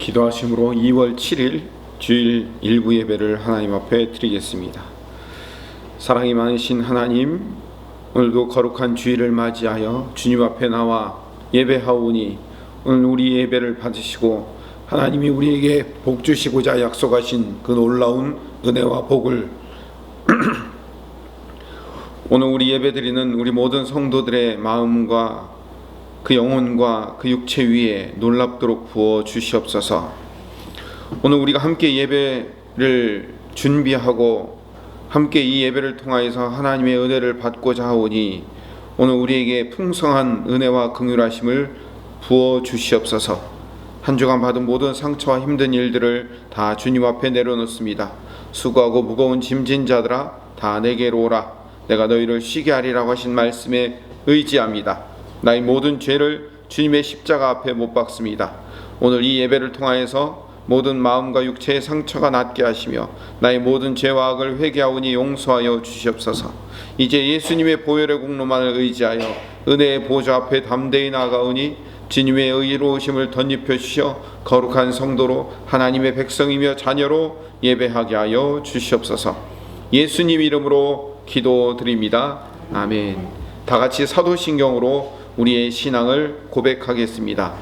기도하심으로 2월 7일 주일 일부 예배를 하나님 앞에 드리겠습니다. 사랑이 많으신 하나님, 오늘도 거룩한 주일을 맞이하여 주님 앞에 나와 예배하오니 오늘 우리 예배를 받으시고 하나님이 우리에게 복 주시고자 약속하신 그 놀라운 은혜와 복을 오늘 우리 예배드리는 우리 모든 성도들의 마음과 그 영혼과 그 육체 위에 놀랍도록 부어 주시옵소서. 오늘 우리가 함께 예배를 준비하고 함께 이 예배를 통하여서 하나님의 은혜를 받고자 하오니 오늘 우리에게 풍성한 은혜와 긍휼하심을 부어 주시옵소서. 한 주간 받은 모든 상처와 힘든 일들을 다 주님 앞에 내려놓습니다. 수고하고 무거운 짐진 자들아 다 내게로 오라. 내가 너희를 쉬게 하리라고 하신 말씀에 의지합니다. 나의 모든 죄를 주님의 십자가 앞에 못 박습니다. 오늘 이 예배를 통하여서 모든 마음과 육체의 상처가 낫게 하시며 나의 모든 죄와 악을 회개하오니 용서하여 주시옵소서. 이제 예수님의 보혈의 공로만을 의지하여 은혜의 보좌 앞에 담대히 나아가오니 주님의 의로우심을 덧입혀 주시어 거룩한 성도로 하나님의 백성이며 자녀로 예배하게 하여 주시옵소서. 예수님 이름으로 기도드립니다. 아멘. 다 같이 사도신경으로 우리의 신앙을 고백하겠습니다.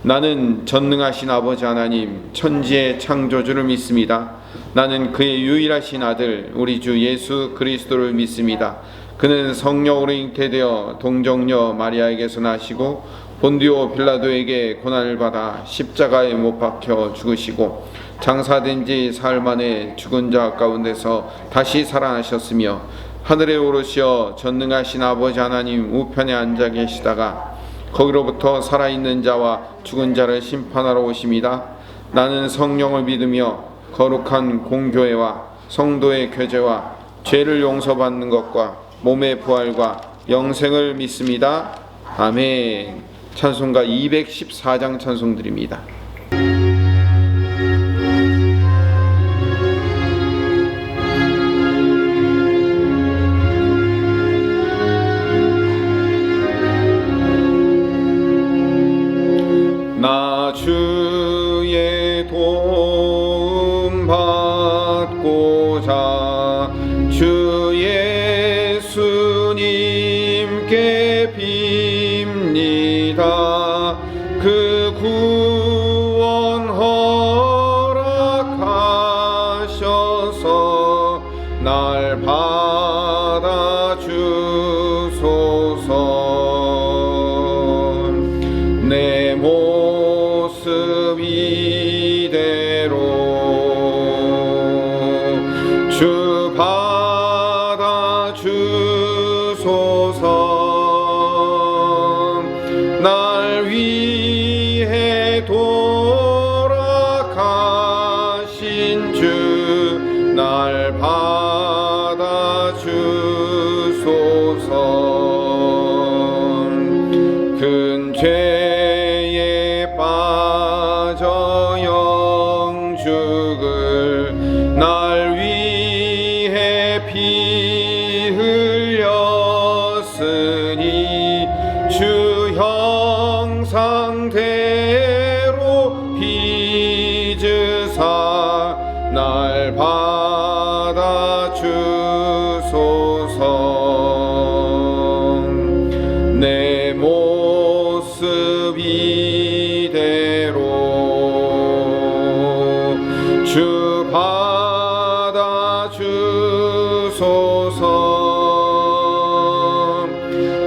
나는 전능하신 아버지 하나님 천지의 창조주를 믿습니다. 나는 그의 유일하신 아들 우리 주 예수 그리스도를 믿습니다. 그는 성령으로 잉태되어 동정녀 마리아에게서 나시고 본디오 빌라도에게 고난을 받아 십자가에 못 박혀 죽으시고 장사된 지 사흘 만에 죽은 자 가운데서 다시 살아나셨으며 하늘에 오르시어 전능하신 아버지 하나님 우편에 앉아 계시다가 거기로부터 살아있는 자와 죽은 자를 심판하러 오십니다. 나는 성령을 믿으며 거룩한 공교회와 성도의 교제와 죄를 용서받는 것과 몸의 부활과 영생을 믿습니다. 아멘. 찬송가 214장 찬송드립니다. 나 주의 도움 받고자 주 예수님께 빕니다. 그 구원 허락하셔서 날 받아 주소서. 내 모습 이대로 주 받아 주소서. 날 위해 돌아가신 주 날 받아 주소서. 큰 죄에 빠져 영죽을 날 위해 피 흘렸으니 주 형상대로 빚으사 날 받아 주소서. 내 모습 이대로 주 받아 주소서.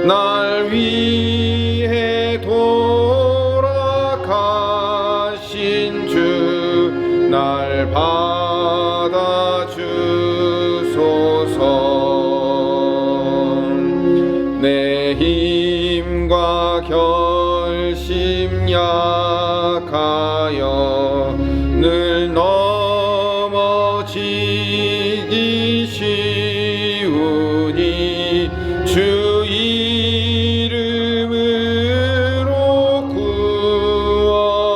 날 위해 돌아가신 주 날 받아 주소서. 내 힘과 결심 약하여 늘 넘어지기 쉬우니 주 이름으로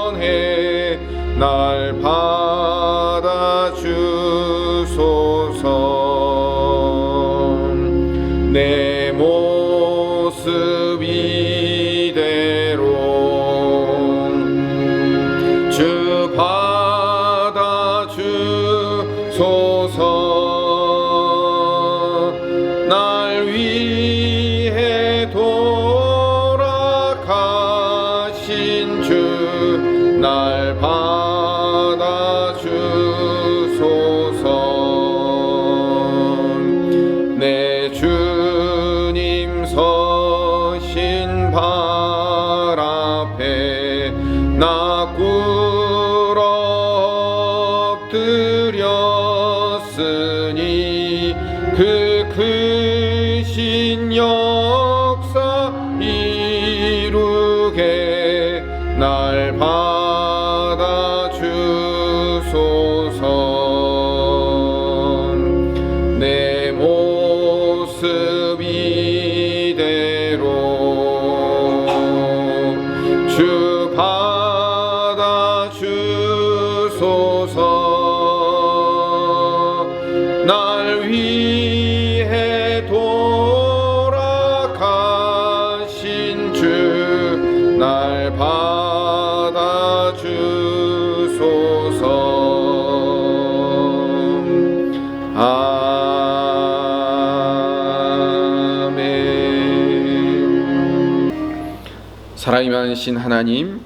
구원해 날 받아 주소서. 내 모습 이대로 주 날 받아주소서. 내 주님 서신 발 앞에 나 꿇어 엎드렸으니 그 크신 역사 이루게 날 받아주소서. 내 모습 이대로 주 받아주소서. 날 위해 돌아가신 주 날 받아주소서. 아멘. 사랑이 많으신 하나님,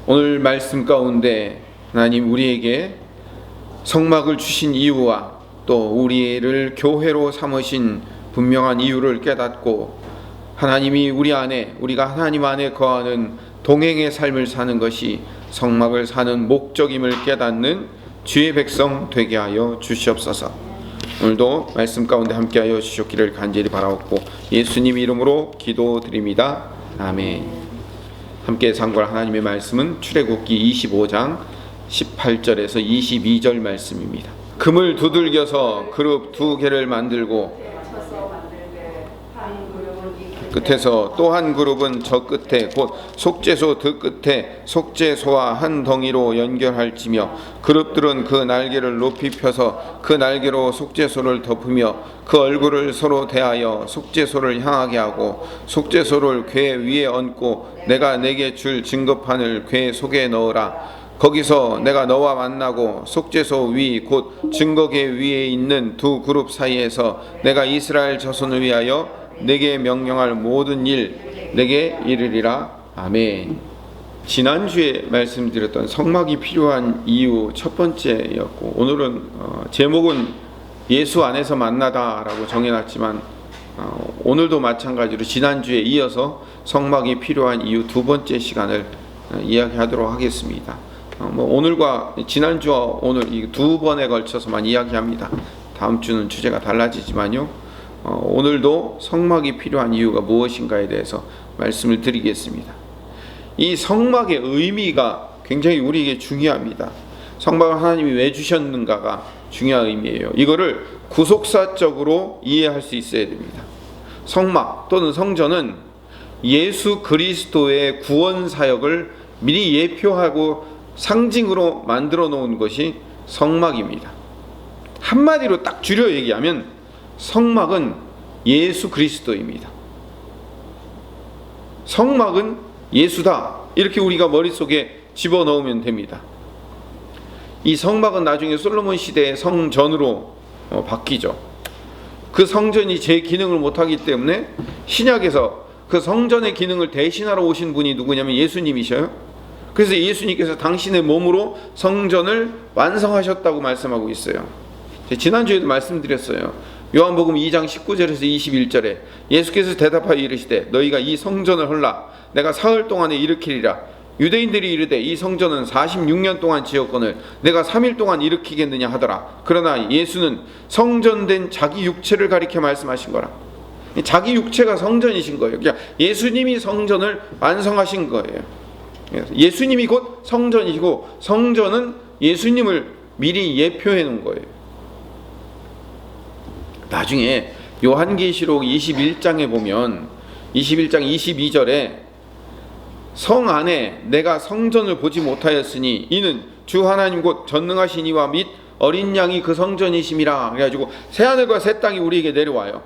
오늘 말씀 가운데 하나님 우리에게 성막을 주신 이유와 또 우리를 교회로 삼으신 분명한 이유를 깨닫고 하나님이 우리 안에, 우리가 하나님 안에 거하는 동행의 삶을 사는 것이 성막을 사는 목적임을 깨닫는 주의 백성 되게 하여 주시옵소서. 오늘도 말씀 가운데 함께하여 주셨기를 간절히 바라옵고 예수님 이름으로 기도드립니다. 아멘. 함께 상고할 하나님의 말씀은 출애굽기 25장 18절에서 22절 말씀입니다. 금을 두들겨서 그룹 2개를 만들고 끝에서 또 한 그룹은 저 끝에 곧 속죄소 그 끝에 속죄소와 한 덩이로 연결할지며 그룹들은 그 날개를 높이 펴서 그 날개로 속죄소를 덮으며 그 얼굴을 서로 대하여 속죄소를 향하게 하고 속죄소를 궤 위에 얹고 내가 내게 줄 증거판을 궤 속에 넣으라. 거기서 내가 너와 만나고 속죄소 위 곧 증거궤 위에 있는 두 그룹 사이에서 내가 이스라엘 자손을 위하여 내게 명령할 모든 일 내게 이르리라. 아멘. 지난주에 말씀드렸던 성막이 필요한 이유 첫 번째였고 오늘은 제목은 예수 안에서 만나다라고 정해놨지만 오늘도 마찬가지로 지난주에 이어서 성막이 필요한 이유 두 번째 시간을 이야기하도록 하겠습니다. 오늘과 지난주와 오늘 이 두 번에 걸쳐서만 이야기합니다. 다음 주는 주제가 달라지지만요. 오늘도 성막이 필요한 이유가 무엇인가에 대해서 말씀을 드리겠습니다. 이 성막의 의미가 굉장히 우리에게 중요합니다. 성막을 하나님이 왜 주셨는가가 중요한 의미예요. 이거를 구속사적으로 이해할 수 있어야 됩니다. 성막 또는 성전은 예수 그리스도의 구원 사역을 미리 예표하고 상징으로 만들어 놓은 것이 성막입니다. 한마디로 딱 줄여 얘기하면 성막은 예수 그리스도입니다. 성막은 예수다. 이렇게 우리가 머릿속에 집어넣으면 됩니다. 이 성막은 나중에 솔로몬 시대의 성전으로 바뀌죠. 그 성전이 제 기능을 못하기 때문에 신약에서 그 성전의 기능을 대신하러 오신 분이 누구냐면 예수님이셔요. 그래서 예수님께서 당신의 몸으로 성전을 완성하셨다고 말씀하고 있어요. 지난주에도 말씀드렸어요. 요한복음 2장 19절에서 21절에 예수께서 대답하여 이르시되 너희가 이 성전을 헐라 내가 사흘 동안에 일으키리라. 유대인들이 이르되 이 성전은 46년 동안 지었거늘 내가 3일 동안 일으키겠느냐 하더라. 그러나 예수는 성전된 자기 육체를 가리켜 말씀하신 거라. 자기 육체가 성전이신 거예요. 그러니까 예수님이 성전을 완성하신 거예요. 예수님이 곧 성전이고 성전은 예수님을 미리 예표해 놓은 거예요. 나중에 요한계시록 21장에 보면 21장 22절에 성 안에 내가 성전을 보지 못하였으니 이는 주 하나님 곧 전능하신 이와 및 어린 양이 그 성전이심이라. 그래가지고 새하늘과 새 땅이 우리에게 내려와요.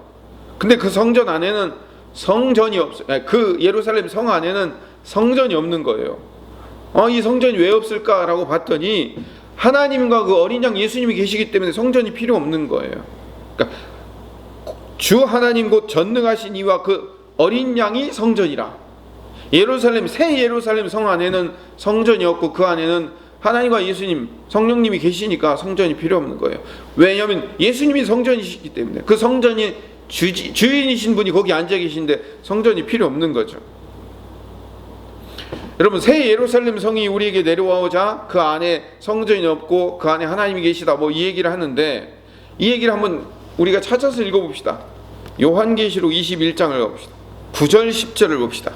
근데 그 성전 안에는 성전이 없어요. 그 예루살렘 성 안에는 성전이 없는 거예요. 이 성전이 왜 없을까라고 봤더니 하나님과 그 어린 양 예수님이 계시기 때문에 성전이 필요 없는 거예요. 그러니까 주 하나님 곧 전능하신 이와 그 어린 양이 성전이라. 예루살렘, 새 예루살렘 성 안에는 성전이 없고 그 안에는 하나님과 예수님, 성령님이 계시니까 성전이 필요 없는 거예요. 왜냐하면 예수님이 성전이시기 때문에, 그 성전이 주인이신 분이 거기 앉아 계신데 성전이 필요 없는 거죠. 여러분, 새 예루살렘 성이 우리에게 내려오자 그 안에 성전이 없고 그 안에 하나님이 계시다, 뭐 이 얘기를 하는데, 이 얘기를 한번 우리가 찾아서 읽어봅시다. 요한계시록 21장을 읽어봅시다. 9절 10절을 봅시다.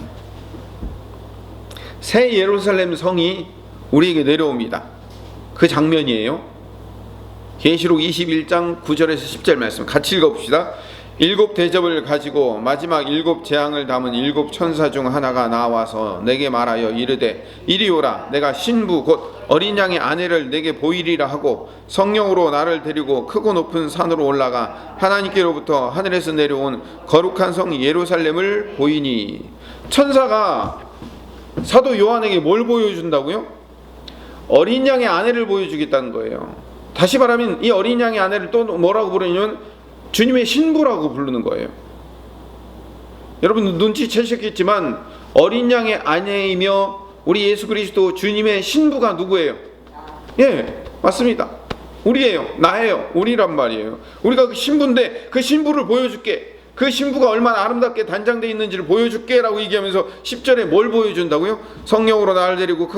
새 예루살렘 성이 우리에게 내려옵니다. 그 장면이에요. 계시록 21장 9절에서 10절 말씀 같이 읽어봅시다. 7 대접을 가지고 마지막 7 재앙을 담은 7 천사 중 하나가 나와서 내게 말하여 이르되, 이리 오라. 내가 신부 곧 어린 양의 아내를 내게 보이리라 하고 성령으로 나를 데리고 크고 높은 산으로 올라가 하나님께로부터 하늘에서 내려온 거룩한 성 예루살렘을 보이니. 천사가 사도 요한에게 뭘 보여준다고요? 어린 양의 아내를 보여주겠다는 거예요. 다시 말하면 이 어린 양의 아내를 또 뭐라고 부르냐면 주님의 신부라고 부르는 거예요. 여러분 눈치채셨겠지만 어린 양의 아내이며 우리 예수 그리스도 주님의 신부가 누구예요? 예, 맞습니다. 우리예요. 나예요. 우리란 말이에요. 우리가 그 신부인데 그 신부를 보여줄게. 그 신부가 얼마나 아름답게 단장되어 있는지를 보여줄게 라고 얘기하면서 10절에 뭘 보여준다고요? 성령으로 나를 데리고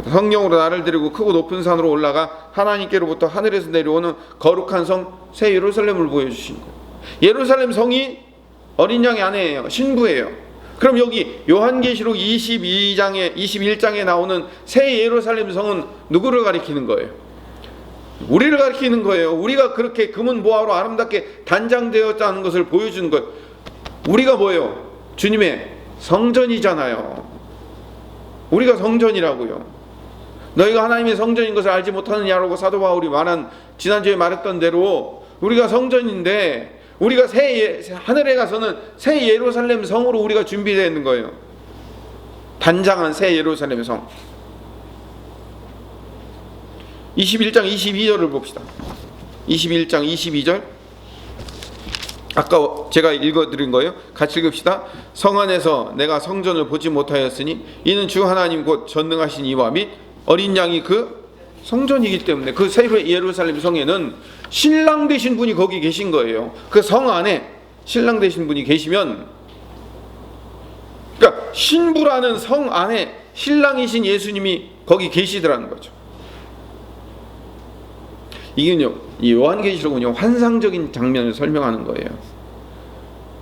성령으로 나를 데리고 크고 높은 산으로 올라가 하나님께로부터 하늘에서 내려오는 거룩한 성 새 예루살렘을 보여주신 거예요. 예루살렘 성이 어린 양의 아내예요. 신부예요. 그럼 여기 요한계시록 21장에 나오는 새 예루살렘 성은 누구를 가리키는 거예요? 우리를 가리키는 거예요. 우리가 그렇게 금은 보화로 아름답게 단장되었다는 것을 보여주는 거예요. 우리가 뭐예요? 주님의 성전이잖아요. 우리가 성전이라고요. 너희가 하나님의 성전인 것을 알지 못하느냐라고 사도 바울이 말한, 지난주에 말했던 대로 우리가 성전인데, 우리가 하늘에 가서는 새 예루살렘 성으로 우리가 준비되어 있는 거예요. 단장한 새 예루살렘 성. 21장 22절을 봅시다. 21장 22절. 아까 제가 읽어드린 거예요. 같이 읽읍시다. 성 안에서 내가 성전을 보지 못하였으니 이는 주 하나님 곧 전능하신 이와 및 어린 양이 그 성전이기 때문에, 그 새 예루살렘 성에는 신랑 되신 분이 거기 계신 거예요. 그 성 안에 신랑 되신 분이 계시면, 그러니까 신부라는 성 안에 신랑이신 예수님이 거기 계시더라는 거죠. 이게요, 이 요한계시록은요 환상적인 장면을 설명하는 거예요.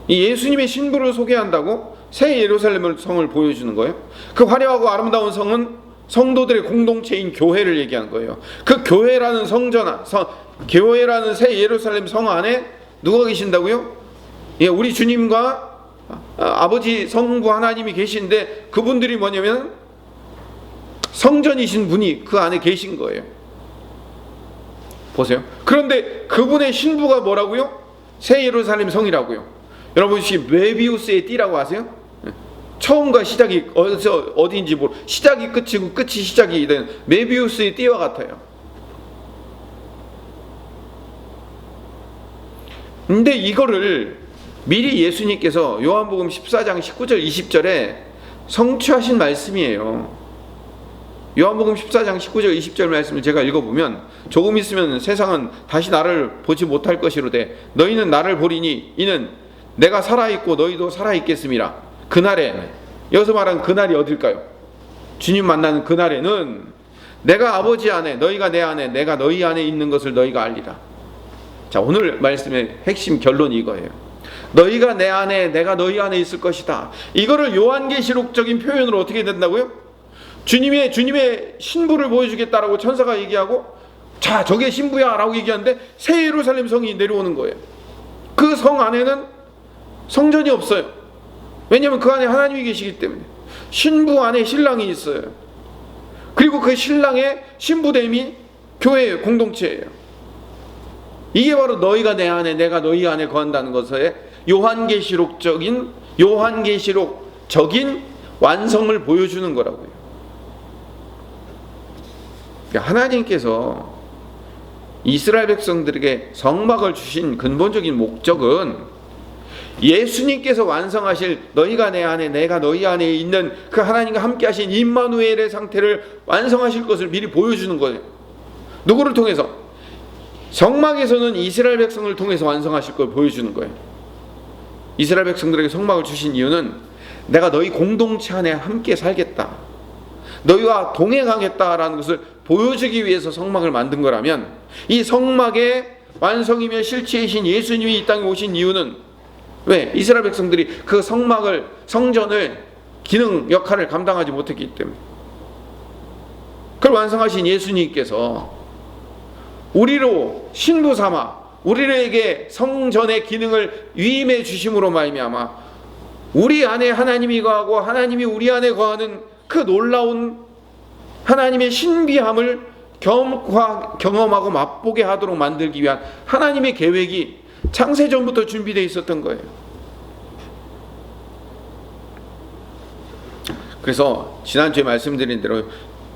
이 예수님의 신부를 소개한다고 새 예루살렘 성을 보여주는 거예요. 그 화려하고 아름다운 성은 성도들의 공동체인 교회를 얘기하는 거예요. 그 교회라는 교회라는 새 예루살렘 성 안에 누가 계신다고요? 예, 우리 주님과 아버지 성부 하나님이 계신데, 그분들이 뭐냐면 성전이신 분이 그 안에 계신 거예요. 보세요. 그런데 그분의 신부가 뭐라고요? 새 예루살렘 성이라고요. 여러분 혹시 메비우스의 띠라고 아세요? 처음과 시작이 어디인지 모르고 시작이 끝이고 끝이 시작이 된 메비우스의 띠와 같아요. 근데 이거를 미리 예수님께서 요한복음 14장 19절 20절에 성취하신 말씀이에요. 요한복음 14장 19절 20절 말씀을 제가 읽어보면, 조금 있으면 세상은 다시 나를 보지 못할 것이로되 너희는 나를 보리니 이는 내가 살아있고 너희도 살아있겠음이라. 그날에, 여기서 말하는 그날이 어딜까요? 주님 만나는 그날에는 내가 아버지 안에, 너희가 내 안에, 내가 너희 안에 있는 것을 너희가 알리라. 자, 오늘 말씀의 핵심 결론이 이거예요. 너희가 내 안에, 내가 너희 안에 있을 것이다. 이거를 요한계시록적인 표현으로 어떻게 된다고요? 주님의 신부를 보여주겠다라고 천사가 얘기하고, 자, 저게 신부야 라고 얘기하는데 새 예루살렘 성이 내려오는 거예요. 그 성 안에는 성전이 없어요. 왜냐하면 그 안에 하나님이 계시기 때문에. 신부 안에 신랑이 있어요. 그리고 그 신랑의 신부됨이 교회예요. 공동체예요. 이게 바로 너희가 내 안에, 내가 너희 안에 거한다는 것의 요한계시록적인 완성을 보여주는 거라고요. 그러니까 하나님께서 이스라엘 백성들에게 성막을 주신 근본적인 목적은 예수님께서 완성하실 너희가 내 안에 내가 너희 안에 있는 그 하나님과 함께 하신 임마누엘의 상태를 완성하실 것을 미리 보여주는 거예요. 누구를 통해서? 성막에서는 이스라엘 백성을 통해서 완성하실 걸 보여주는 거예요. 이스라엘 백성들에게 성막을 주신 이유는 내가 너희 공동체 안에 함께 살겠다, 너희와 동행하겠다라는 것을 보여주기 위해서 성막을 만든 거라면, 이 성막의 완성이며 실체이신 예수님이 이 땅에 오신 이유는 왜? 이스라엘 백성들이 그 성막을, 성전을, 기능 역할을 감당하지 못했기 때문에. 그걸 완성하신 예수님께서 우리로 신부 삼아 우리에게 성전의 기능을 위임해 주심으로 말미암아 우리 안에 하나님이 거하고 하나님이 우리 안에 거하는 그 놀라운 하나님의 신비함을 경험하고 맛보게 하도록 만들기 위한 하나님의 계획이 창세전부터 준비되어 있었던 거예요. 그래서 지난주에 말씀드린 대로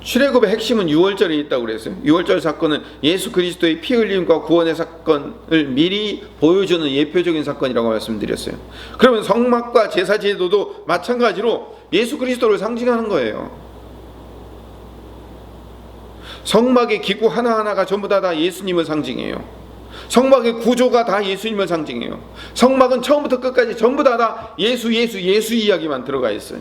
출애굽의 핵심은 유월절에 있다고 그랬어요. 유월절 사건은 예수 그리스도의 피 흘림과 구원의 사건을 미리 보여주는 예표적인 사건이라고 말씀드렸어요. 그러면 성막과 제사 제도도 마찬가지로 예수 그리스도를 상징하는 거예요. 성막의 기구 하나하나가 전부 다 예수님을 상징해요. 성막의 구조가 다 예수님을 상징해요. 성막은 처음부터 끝까지 전부 다 예수 이야기만 들어가 있어요.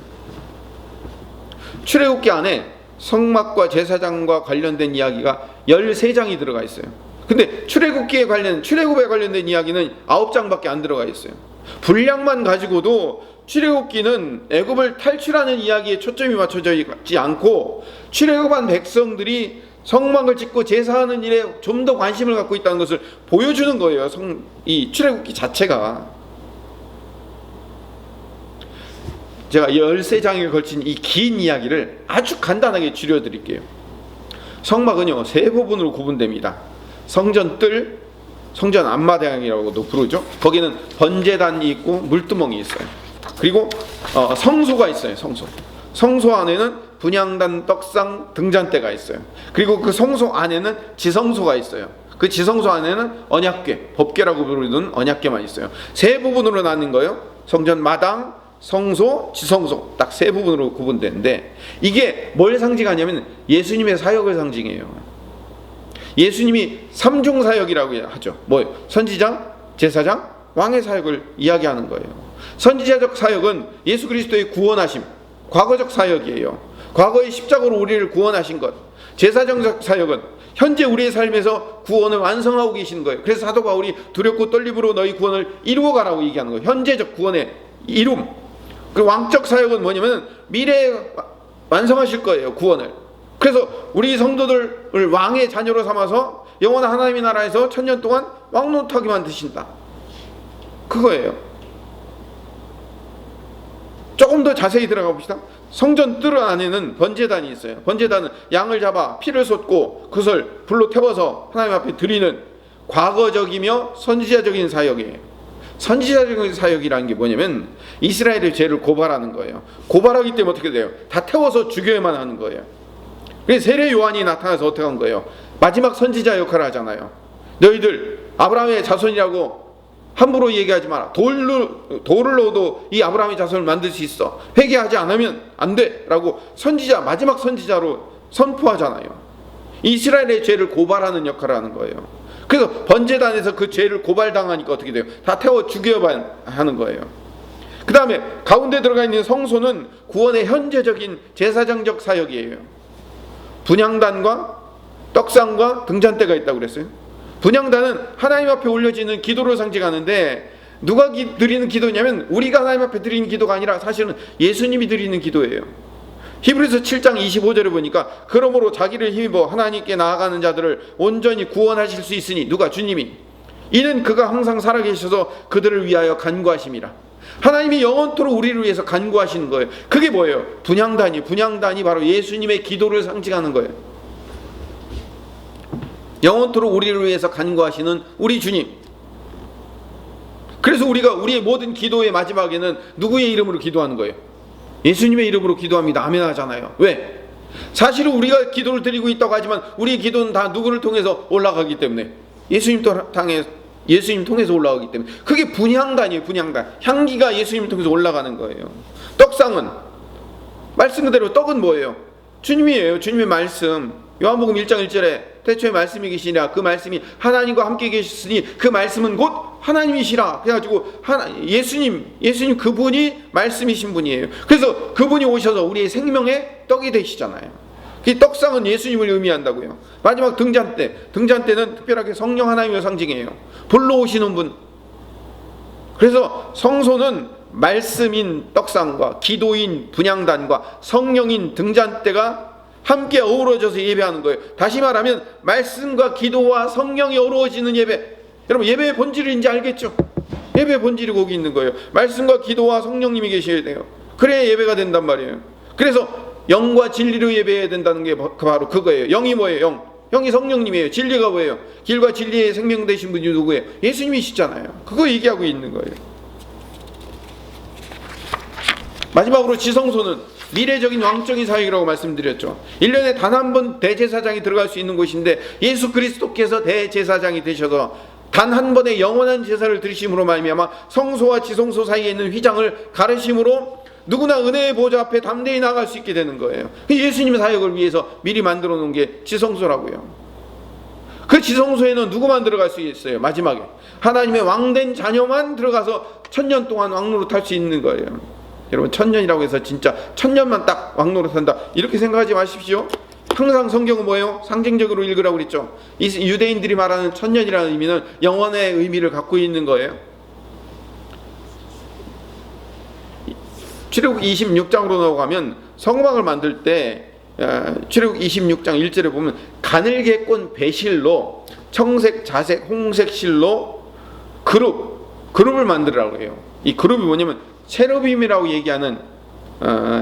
출애굽기 안에 성막과 제사장과 관련된 이야기가 13장이 들어가 있어요. 근데 출애굽에 관련된 이야기는 9장밖에 안 들어가 있어요. 분량만 가지고도 출애굽기는 애굽을 탈출하는 이야기에 초점이 맞춰져 있지 않고 출애굽한 백성들이 성막을 짓고 제사하는 일에 좀 더 관심을 갖고 있다는 것을 보여주는 거예요. 이 출애굽기 자체가. 제가 13장에 걸친 이 긴 이야기를 아주 간단하게 줄여드릴게요. 성막은요 3부분으로 구분됩니다. 성전 뜰, 성전 앞마당이라고도 부르죠. 거기는 번제단이 있고 물두멍이 있어요. 그리고 성소가 있어요. 성소 안에는 분향단, 떡상, 등잔대가 있어요. 그리고 그 성소 안에는 지성소가 있어요. 그 지성소 안에는 언약궤, 법궤라고 부르는 언약궤만 있어요. 3부분으로 나뉜 거예요. 성전 마당, 성소, 지성소, 딱 3부분으로 구분되는데, 이게 뭘 상징하냐면 예수님의 사역을 상징해요. 예수님이 3중 사역이라고 하죠. 뭐예요? 선지자, 제사장, 왕의 사역을 이야기하는 거예요. 선지자적 사역은 예수 그리스도의 구원하심, 과거적 사역이에요. 과거의 십자가로 우리를 구원하신 것. 제사장적 사역은 현재 우리의 삶에서 구원을 완성하고 계신 거예요. 그래서 사도 바울이 두렵고 떨림으로 너희 구원을 이루어 가라고 얘기하는 거예요. 현재적 구원의 이룸. 그 왕적 사역은 뭐냐면 미래에 완성하실 거예요. 구원을. 그래서 우리 성도들을 왕의 자녀로 삼아서 영원한 하나님의 나라에서 1000년 동안 왕노릇하게 만드신다. 그거예요. 조금 더 자세히 들어가 봅시다. 성전 뜰 안에는 번제단이 있어요. 번제단은 양을 잡아 피를 쏟고 그것을 불로 태워서 하나님 앞에 드리는 과거적이며 선지자적인 사역이에요. 선지자적인 사역이라는 게 뭐냐면 이스라엘의 죄를 고발하는 거예요. 고발하기 때문에 어떻게 돼요? 다 태워서 죽여야만 하는 거예요. 그래서 세례 요한이 나타나서 어떻게 한 거예요? 마지막 선지자 역할을 하잖아요. 너희들 아브라함의 자손이라고 함부로 얘기하지 마라. 돌을 넣어도 이 아브라함의 자손을 만들 수 있어. 회개하지 않으면 안 돼 라고 선지자, 마지막 선지자로 선포하잖아요. 이스라엘의 죄를 고발하는 역할을 하는 거예요. 그래서 번제단에서 그 죄를 고발당하니까 어떻게 돼요? 다 태워 죽여야 하는 거예요. 그 다음에 가운데 들어가 있는 성소는 구원의 현재적인 제사장적 사역이에요. 분향단과 떡상과 등잔대가 있다고 그랬어요. 분향단은 하나님 앞에 올려지는 기도를 상징하는데, 누가 드리는 기도냐면 우리가 하나님 앞에 드리는 기도가 아니라 사실은 예수님이 드리는 기도예요. 히브리서 7장 25절에 보니까 그러므로 자기를 힘입어 하나님께 나아가는 자들을 온전히 구원하실 수 있으니, 누가? 주님이. 이는 그가 항상 살아계셔서 그들을 위하여 간구하심이라. 하나님이 영원토록 우리를 위해서 간구하시는 거예요. 그게 뭐예요? 분향단이 바로 예수님의 기도를 상징하는 거예요. 영원토록 우리를 위해서 간구하시는 우리 주님. 그래서 우리가 우리의 모든 기도의 마지막에는 누구의 이름으로 기도하는 거예요? 예수님의 이름으로 기도합니다. 아멘 하잖아요. 왜? 사실은 우리가 기도를 드리고 있다고 하지만 우리의 기도는 다 누구를 통해서 올라가기 때문에, 예수님 예수님 통해서 올라가기 때문에 그게 분향단이에요. 분향단. 향기가 예수님을 통해서 올라가는 거예요. 떡상은 말씀 그대로 떡은 뭐예요? 주님이에요. 주님의 말씀. 요한복음 1장 1절에 태초에 말씀이 계시니라 그 말씀이 하나님과 함께 계셨으니 그 말씀은 곧 하나님이시라. 그래가지고 예수님 그분이 말씀이신 분이에요. 그래서 그분이 오셔서 우리의 생명의 떡이 되시잖아요. 이 떡상은 예수님을 의미한다고요. 마지막 등잔대는 특별하게 성령 하나님을 상징해요. 불러 오시는 분. 그래서 성소는 말씀인 떡상과 기도인 분향단과 성령인 등잔대가 함께 어우러져서 예배하는 거예요. 다시 말하면 말씀과 기도와 성령이 어우러지는 예배. 여러분 예배의 본질이 이제 알겠죠? 예배의 본질이 거기 있는 거예요. 말씀과 기도와 성령님이 계셔야 돼요. 그래야 예배가 된단 말이에요. 그래서 영과 진리로 예배해야 된다는 게 바로 그거예요. 영이 뭐예요? 영이 성령님이에요. 진리가 뭐예요? 길과 진리의 생명 되신 분이 누구예요? 예수님이시잖아요. 그거 얘기하고 있는 거예요. 마지막으로 지성소는 미래적인 왕적인 사역이라고 말씀드렸죠. 1년에 단 한 번 대제사장이 들어갈 수 있는 곳인데 예수 그리스도께서 대제사장이 되셔서 단 한 번의 영원한 제사를 드리심으로 말미암아 성소와 지성소 사이에 있는 휘장을 가르심으로 누구나 은혜의 보좌 앞에 담대히 나갈 수 있게 되는 거예요. 예수님의 사역을 위해서 미리 만들어 놓은 게 지성소라고요. 그 지성소에는 누구만 들어갈 수 있어요? 마지막에 하나님의 왕된 자녀만 들어가서 1000년 동안 왕노릇 할 수 있는 거예요. 여러분 1000년이라고 해서 진짜 1000년만 딱 왕노릇 한다 이렇게 생각하지 마십시오. 항상 성경은 뭐예요? 상징적으로 읽으라고 그랬죠. 이 유대인들이 말하는 1000년이라는 의미는 영원의 의미를 갖고 있는 거예요. 출애굽 26장으로 넘어가면 성막을 만들 때 출애굽 26장 1절에 보면 가늘게 꼰 배실로 청색, 자색, 홍색 실로 그룹을 만들으라고 해요. 이 그룹이 뭐냐면 체르빔이라고 얘기하는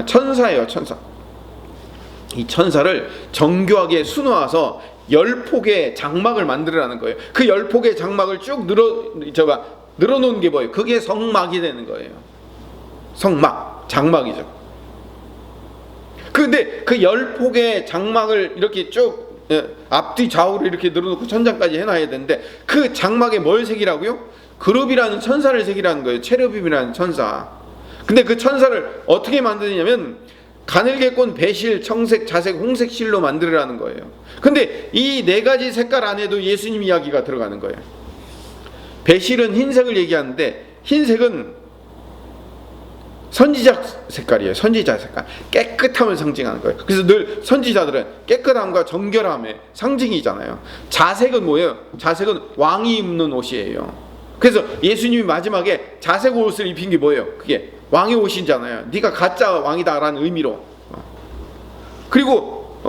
천사예요. 천사. 이 천사를 정교하게 수놓아서 10폭의 장막을 만들으라는 거예요. 그 10폭의 장막을 쭉 늘어놓은 게 뭐예요? 그게 성막이 되는 거예요. 성막, 장막이죠. 근데 그 10폭의 장막을 이렇게 쭉 앞뒤 좌우로 이렇게 늘어놓고 천장까지 해놔야 되는데 그 장막에 뭘 새기라고요? 그룹이라는 천사를 새기라는 거예요. 체르빔이라는 천사. 근데 그 천사를 어떻게 만드냐면 가늘게 꼰 배실, 청색, 자색, 홍색 실로 만들으라는 거예요. 근데 이 네 가지 색깔 안에도 예수님 이야기가 들어가는 거예요. 배실은 흰색을 얘기하는데 흰색은 선지자 색깔이에요. 선지자 색깔. 깨끗함을 상징하는 거예요. 그래서 늘 선지자들은 깨끗함과 정결함의 상징이잖아요. 자색은 뭐예요? 자색은 왕이 입는 옷이에요. 그래서 예수님이 마지막에 자색 옷을 입힌 게 뭐예요? 그게 왕의 옷이잖아요. 네가 가짜 왕이다라는 의미로. 그리고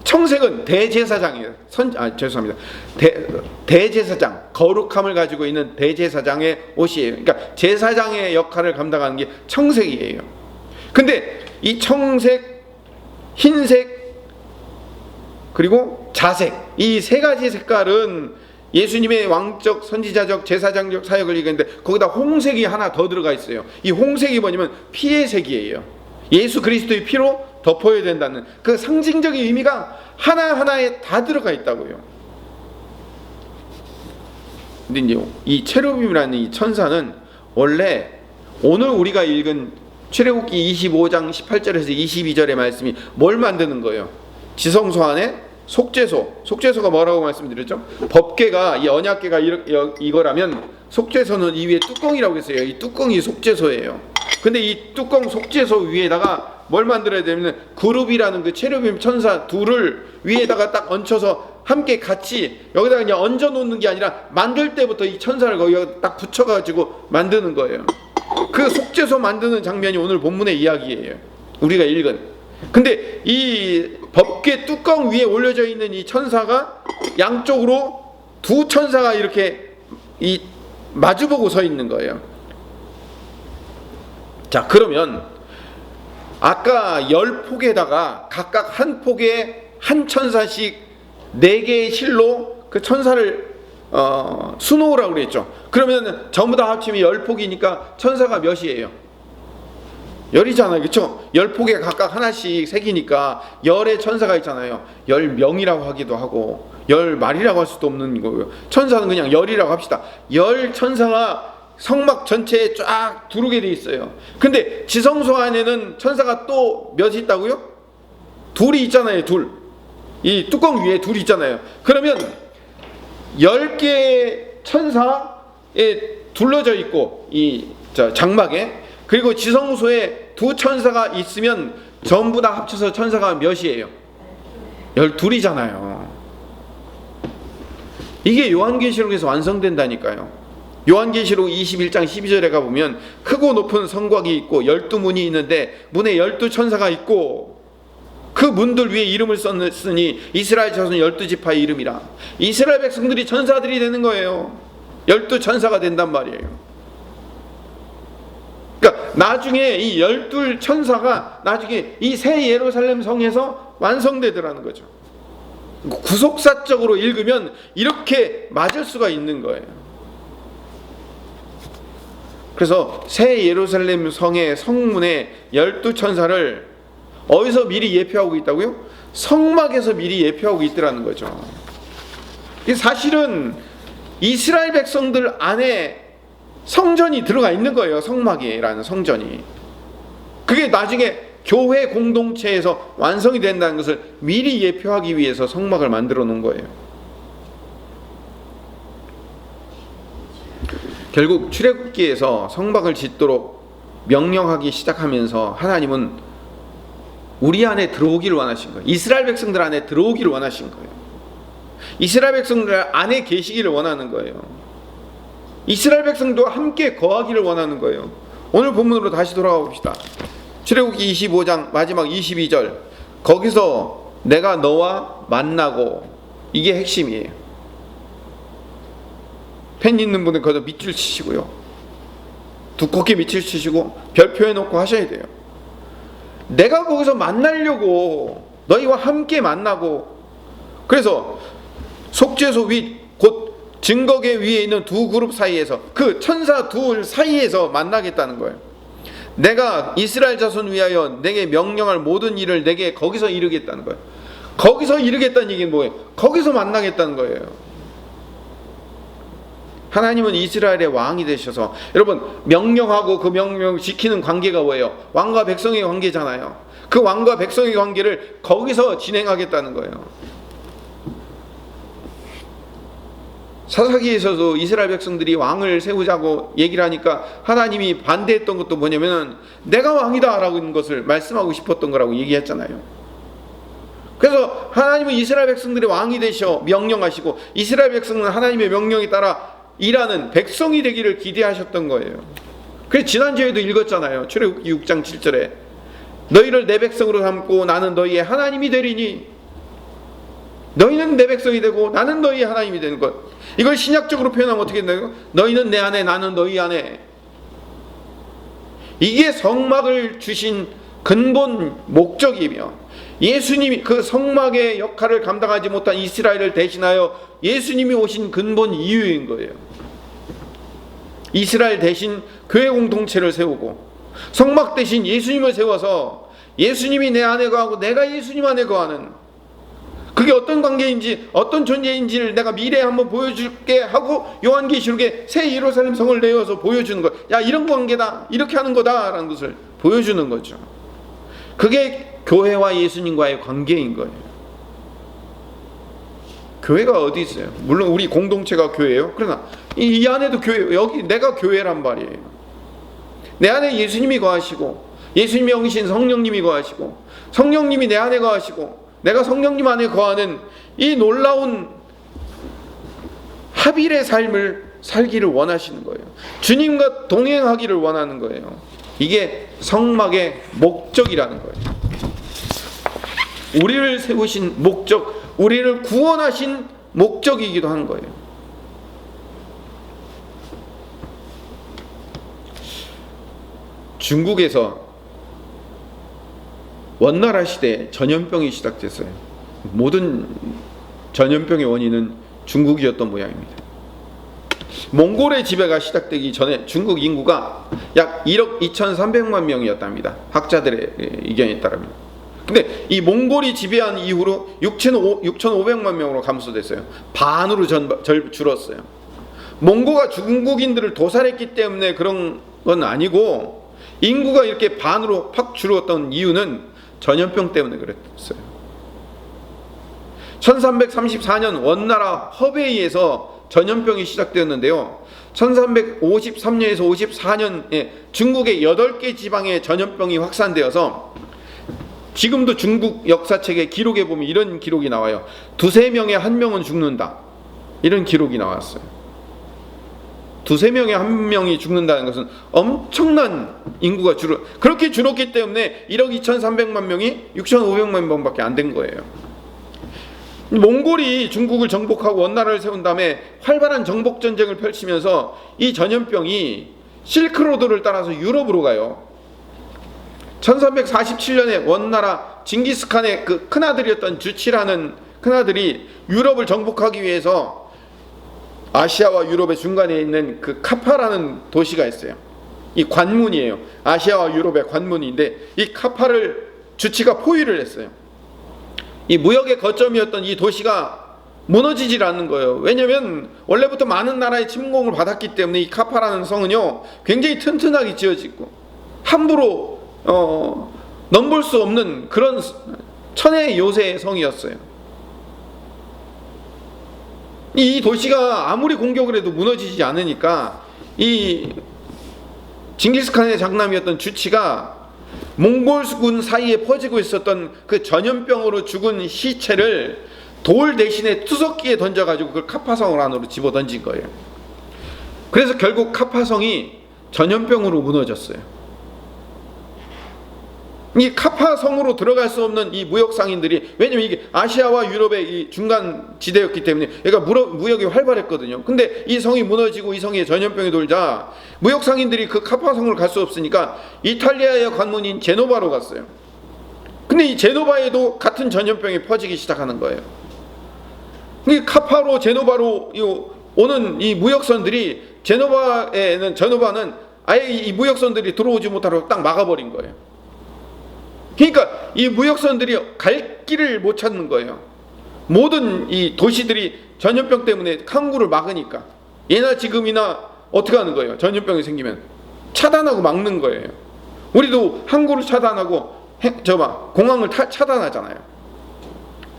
청색은 대제사장이에요. 죄송합니다. 대제사장, 거룩함을 가지고 있는 대제사장의 옷이에요. 그러니까 제사장의 역할을 감당하는 게 청색이에요. 근데 이 청색, 흰색, 그리고 자색, 이 세 가지 색깔은 예수님의 왕적, 선지자적, 제사장적 사역을 얘기하는데 거기다 홍색이 하나 더 들어가 있어요. 이 홍색이 뭐냐면 피의 색이에요. 예수 그리스도의 피로 덮어야 된다는 그 상징적인 의미가 하나하나에 다 들어가 있다고요. 근데 이제 이 체르빔이라는 이 천사는 원래 오늘 우리가 읽은 출애굽기 25장 18절에서 22절의 말씀이 뭘 만드는 거예요? 지성소 안에 속죄소가 뭐라고 말씀드렸죠? 법궤가, 이 언약궤가 이거라면 속죄소는 이 위에 뚜껑이라고 했어요. 이 뚜껑이 속죄소예요. 근데 이 뚜껑 속죄소 위에다가 뭘 만들어야 되냐면 그룹이라는 그 체르빔 천사 둘을 위에다가 딱 얹혀서 함께 같이 여기다가 그냥 얹어 놓는 게 아니라 만들 때부터 이 천사를 거기다 딱 붙여가지고 만드는 거예요. 그 속죄소 만드는 장면이 오늘 본문의 이야기예요. 우리가 읽은. 근데 이 법궤 뚜껑 위에 올려져 있는 이 천사가 양쪽으로 두 천사가 이렇게 이 마주보고 서 있는 거예요. 자, 그러면 아까 10폭에다가 각각 한 폭에 한 천사씩 4개의 실로 그 천사를 수놓으라고 그랬죠. 그러면 전부 다 합치면 10폭이니까 천사가 몇이에요? 10이잖아요. 그렇죠? 10폭에 각각 하나씩 새기니까 10의 천사가 있잖아요. 10명이라고 하기도 하고 10마리라고 할 수도 없는 거고요. 천사는 그냥 열이라고 합시다. 10 천사가 성막 전체에 쫙 두르게 돼 있어요. 근데 지성소 안에는 천사가 또 몇이 있다고요? 둘이 있잖아요. 둘. 이 뚜껑 위에 둘이 있잖아요. 그러면 10개의 천사에 둘러져 있고 이 장막에, 그리고 지성소에 2 천사가 있으면 전부 다 합쳐서 천사가 몇이에요? 12이잖아요. 이게 요한계시록에서 완성된다니까요. 요한계시록 21장 12절에 가보면 크고 높은 성곽이 있고 12문이 있는데 문에 12천사가 있고 그 문들 위에 이름을 썼으니 이스라엘 자손 12지파의 이름이라. 이스라엘 백성들이 천사들이 되는 거예요. 12천사가 된단 말이에요. 그러니까 나중에 이 12천사가 나중에 이 새 예루살렘 성에서 완성되더라는 거죠. 구속사적으로 읽으면 이렇게 맞을 수가 있는 거예요. 그래서 새 예루살렘 성의 성문에 12천사를 어디서 미리 예표하고 있다고요? 성막에서 미리 예표하고 있더라는 거죠. 사실은 이스라엘 백성들 안에 성전이 들어가 있는 거예요. 성막이라는 성전이. 그게 나중에 교회 공동체에서 완성이 된다는 것을 미리 예표하기 위해서 성막을 만들어 놓은 거예요. 결국 출애굽기에서 성막을 짓도록 명령하기 시작하면서 하나님은 우리 안에 들어오기를 원하신 거예요. 이스라엘 백성들 안에 들어오기를 원하신 거예요. 이스라엘 백성들 안에 계시기를 원하는 거예요. 이스라엘 백성도 함께 거하기를 원하는 거예요. 오늘 본문으로 다시 돌아가 봅시다. 출애굽기 25장 마지막 22절, 거기서 내가 너와 만나고, 이게 핵심이에요. 펜 있는 분은 거기서 밑줄 치시고요, 두껍게 밑줄 치시고 별표 해놓고 하셔야 돼요. 내가 거기서 만나려고, 너희와 함께 만나고, 그래서 속죄소 윗 곧 증거계 위에 있는 2 그룹 사이에서, 그 천사 둘 사이에서 만나겠다는 거예요. 내가 이스라엘 자손 위하여 내게 명령할 모든 일을 내게 거기서 이루겠다는 거예요. 거기서 이루겠다는 얘기는 뭐예요? 거기서 만나겠다는 거예요. 하나님은 이스라엘의 왕이 되셔서, 여러분, 명령하고 그 명령을 지키는 관계가 뭐예요? 왕과 백성의 관계잖아요. 그 왕과 백성의 관계를 거기서 진행하겠다는 거예요. 사사기에서도 이스라엘 백성들이 왕을 세우자고 얘기를 하니까 하나님이 반대했던 것도 뭐냐면 내가 왕이다 라는 것을 말씀하고 싶었던 거라고 얘기했잖아요. 그래서 하나님은 이스라엘 백성들의 왕이 되셔 명령하시고, 이스라엘 백성은 하나님의 명령에 따라 일하는 백성이 되기를 기대하셨던 거예요. 그래서 지난주에도 읽었잖아요. 출애굽기 6장 7절에 너희를 내 백성으로 삼고 나는 너희의 하나님이 되리니, 너희는 내 백성이 되고 나는 너희의 하나님이 되는 것. 이걸 신약적으로 표현하면 어떻게 된다고요? 너희는 내 안에 나는 너희 안에. 이게 성막을 주신 근본 목적이며, 예수님이 그 성막의 역할을 감당하지 못한 이스라엘을 대신하여 예수님이 오신 근본 이유인 거예요. 이스라엘 대신 교회 공동체를 세우고 성막 대신 예수님을 세워서 예수님이 내 안에 거하고 내가 예수님 안에 거하는, 그게 어떤 관계인지 어떤 존재인지를 내가 미래에 한번 보여줄게 하고 요한계시록에 새 예루살렘 성을 내어서 보여주는 것. 야, 이런 관계다, 이렇게 하는 거다 라는 것을 보여주는 거죠. 그게 교회와 예수님과의 관계인 거예요. 교회가 어디 있어요? 물론 우리 공동체가 교회예요. 그러나 이 안에도 교회, 여기 내가 교회란 말이에요. 내 안에 예수님이 거하시고, 예수님의 영이신 성령님이 거하시고, 성령님이 내 안에 거하시고, 내가 성령님 안에 거하는 이 놀라운 합일의 삶을 살기를 원하시는 거예요. 주님과 동행하기를 원하는 거예요. 이게 성막의 목적이라는 거예요. 우리를 세우신 목적, 우리를 구원하신 목적이기도 한 거예요. 중국에서 원나라 시대에 전염병이 시작됐어요. 모든 전염병의 원인은 중국이었던 모양입니다. 몽골의 지배가 시작되기 전에 중국 인구가 약 1억 2,300만 명이었답니다. 학자들의 의견에 따르면. 근데 이 몽골이 지배한 이후로 6,500만 명으로 감소됐어요. 반으로 줄었어요. 몽고가 중국인들을 도살했기 때문에 그런 건 아니고, 인구가 이렇게 반으로 팍 줄었던 이유는 전염병 때문에 그랬어요. 1334년 원나라 허베이에서 전염병이 시작되었는데요. 1353년에서 54년에 중국의 8개 지방에 전염병이 확산되어서 지금도 중국 역사책의 기록에 보면 이런 기록이 나와요. 2-3명에 1명은 죽는다. 이런 기록이 나왔어요. 2-3명에 1명이 죽는다는 것은 엄청난 인구가 그렇게 줄었기 때문에 1억 2,300만 명이 6,500만 명밖에 안 된 거예요. 몽골이 중국을 정복하고 원나라를 세운 다음에 활발한 정복 전쟁을 펼치면서 이 전염병이 실크로드를 따라서 유럽으로 가요. 1347년에 원나라 징기스칸의 그 큰아들이었던 주치라는 큰아들이 유럽을 정복하기 위해서 아시아와 유럽의 중간에 있는 그 카파라는 도시가 있어요. 이 관문이에요. 아시아와 유럽의 관문인데 이 카파를 주치가 포위를 했어요. 이 무역의 거점이었던 이 도시가 무너지질 않는 거예요. 왜냐하면 원래부터 많은 나라의 침공을 받았기 때문에 이 카파라는 성은요 굉장히 튼튼하게 지어지고 함부로 넘볼 수 없는 그런 천의 요새의 성이었어요. 이 도시가 아무리 공격을 해도 무너지지 않으니까 이 징기스칸의 장남이었던 주치가 몽골군 사이에 퍼지고 있었던 그 전염병으로 죽은 시체를 돌 대신에 투석기에 던져가지고 그걸 카파성 안으로 집어 던진 거예요. 그래서 결국 카파성이 전염병으로 무너졌어요. 이 카파성으로 들어갈 수 없는 이 무역상인들이, 왜냐면 이게 아시아와 유럽의 이 중간 지대였기 때문에 얘가 무역이 활발했거든요. 근데 이 성이 무너지고 이 성에 전염병이 돌자 무역상인들이 그 카파성을 갈 수 없으니까 이탈리아의 관문인 제노바로 갔어요. 근데 이 제노바에도 같은 전염병이 퍼지기 시작하는 거예요. 이 카파로 제노바로 오는 이 무역선들이 제노바는 아예 이 무역선들이 들어오지 못하도록 딱 막아버린 거예요. 그러니까 이 무역선들이 갈 길을 못 찾는 거예요. 모든 이 도시들이 전염병 때문에 항구를 막으니까 예나 지금이나 어떻게 하는 거예요? 전염병이 생기면 차단하고 막는 거예요. 우리도 항구를 차단하고 공항을 차단하잖아요.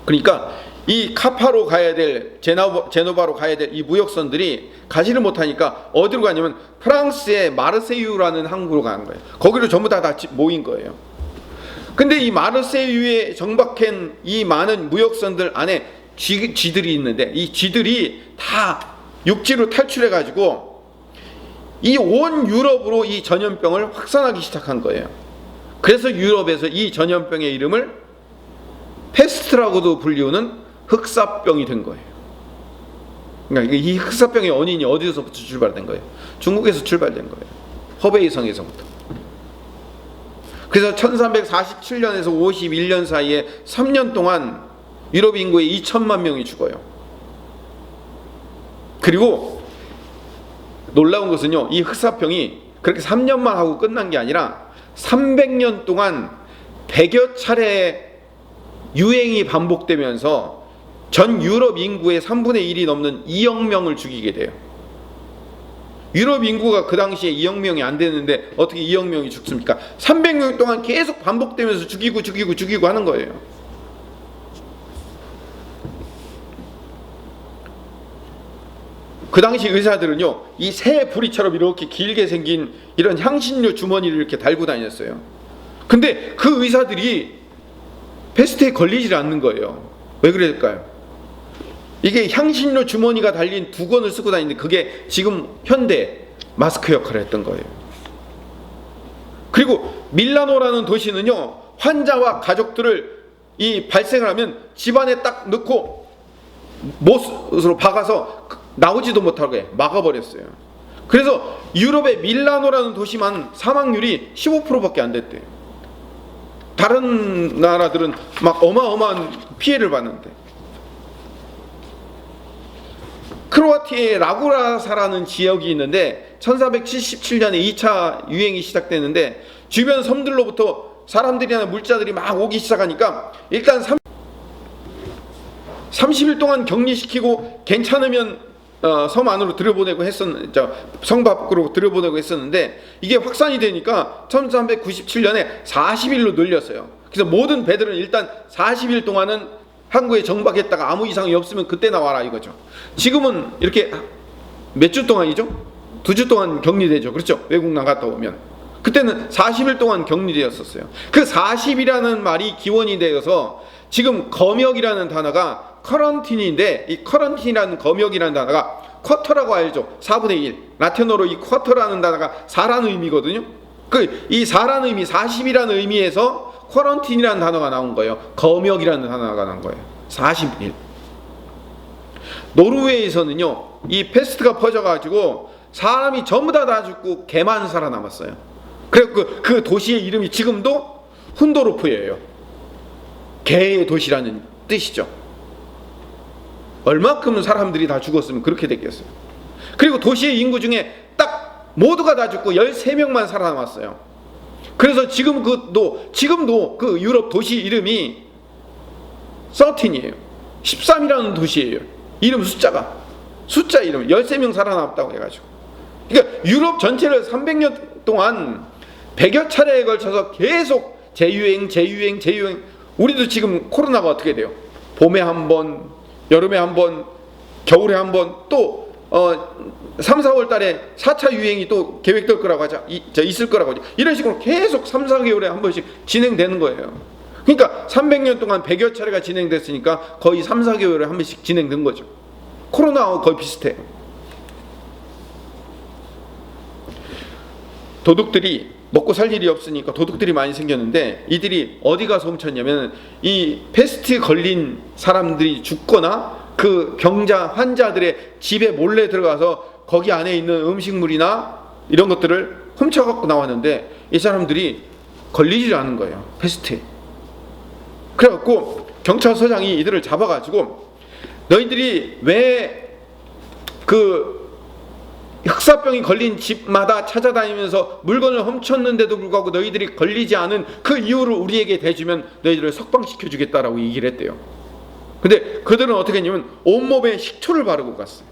그러니까 이 카파로 가야 될 제노바로 가야 될 이 무역선들이 가지를 못하니까 어디로 가냐면 프랑스의 마르세유라는 항구로 가는 거예요. 거기로 전부 다 모인 거예요. 근데 이 마르세유에 정박한 이 많은 무역선들 안에 쥐들이 있는데 이 쥐들이 다 육지로 탈출해 가지고 이 온 유럽으로 이 전염병을 확산하기 시작한 거예요. 그래서 유럽에서 이 전염병의 이름을 페스트라고도 불리우는 흑사병이 된 거예요. 그러니까 이 흑사병의 원인이 어디서부터 출발된 거예요? 중국에서 출발된 거예요. 허베이 성에서부터. 그래서 1347년에서 51년 사이에 3년 동안 유럽 인구의 2천만 명이 죽어요. 그리고 놀라운 것은요, 이 흑사병이 그렇게 3년만 하고 끝난 게 아니라 300년 동안 100여 차례 유행이 반복되면서 전 유럽 인구의 3분의 1이 넘는 2억 명을 죽이게 돼요. 유럽 인구가 그 당시에 2억 명이 안 되는데 어떻게 2억 명이 죽습니까? 300년 동안 계속 반복되면서 죽이고 하는 거예요. 그 당시 의사들은요, 이 새 부리처럼 이렇게 길게 생긴 이런 향신료 주머니를 이렇게 달고 다녔어요. 근데 그 의사들이 패스트에 걸리질 않는 거예요. 왜 그랬을까요? 이게 향신료 주머니가 달린 두건을 쓰고 다니는데 그게 지금 현대 마스크 역할을 했던 거예요. 그리고 밀라노라는 도시는요, 환자와 가족들을 이 발생을 하면 집안에 딱 넣고 못으로 박아서 나오지도 못하게 막아버렸어요. 그래서 유럽의 밀라노라는 도시만 사망률이 15%밖에 안 됐대요. 다른 나라들은 막 어마어마한 피해를 받는데. 크로아티아의 라구라사라는 지역이 있는데 1477년에 2차 유행이 시작되는데 주변 섬들로부터 사람들이나 물자들이 막 오기 시작하니까 일단 30일 동안 격리시키고 괜찮으면 섬 안으로 들여보내고 성 밖으로 들여보내고 했었는데, 이게 확산이 되니까 1397년에 40일로 늘렸어요. 그래서 모든 배들은 일단 40일 동안은 항구에 정박했다가 아무 이상이 없으면 그때 나와라 이거죠. 지금은 이렇게 몇 주 동안이죠? 2주 동안 격리되죠. 그렇죠? 외국 나갔다 오면. 그때는 40일 동안 격리되었었어요. 그 40이라는 말이 기원이 되어서 지금 검역이라는 단어가 커런틴인데, 이 커런틴이라는 검역이라는 단어가 쿼터라고 알죠? 4분의 1. 라틴어로 이 쿼터라는 단어가 4라는 의미거든요. 이 4라는 의미, 40이라는 의미에서 쿼런틴이라는 단어가 나온 거예요. 검역이라는 단어가 나온 거예요. 40일. 노르웨이에서는요, 이 페스트가 퍼져가지고 사람이 전부 다 죽고 개만 살아남았어요. 그래서 그 도시의 이름이 지금도 훈도르프예요. 개의 도시라는 뜻이죠. 얼마큼 사람들이 다 죽었으면 그렇게 됐겠어요. 그리고 도시의 인구 중에 딱 모두가 다 죽고 13명만 살아남았어요. 그래서 지금도 그 유럽 도시 이름이 13이에요. 13이라는 도시예요. 이름 숫자 이름 13명 살아남았다고 해가지고. 그러니까 유럽 전체를 300년 동안 100여 차례에 걸쳐서 계속 재유행. 우리도 지금 코로나가 어떻게 돼요? 봄에 한 번, 여름에 한 번, 겨울에 한 번, 또 3, 4월 달에 4차 유행이 또 계획될 거라고 하죠. 있을 거라고 하죠. 이런 식으로 계속 3, 4개월에 한 번씩 진행되는 거예요. 그러니까 300년 동안 100여 차례가 진행됐으니까 거의 3, 4개월에 한 번씩 진행된 거죠. 코로나하고 거의 비슷해요. 도둑들이 먹고 살 일이 없으니까 도둑들이 많이 생겼는데, 이들이 어디 가서 훔쳤냐면 이 패스트 걸린 사람들이 죽거나 그 병자 환자들의 집에 몰래 들어가서 거기 안에 있는 음식물이나 이런 것들을 훔쳐갖고 나왔는데, 이 사람들이 걸리지 않은 거예요, 패스트에. 그래갖고 경찰서장이 이들을 잡아가지고, 너희들이 왜 그 흑사병이 걸린 집마다 찾아다니면서 물건을 훔쳤는데도 불구하고 너희들이 걸리지 않은 그 이유를 우리에게 대주면 너희들을 석방시켜주겠다라고 얘기를 했대요. 근데 그들은 어떻게 했냐면 온몸에 식초를 바르고 갔어요.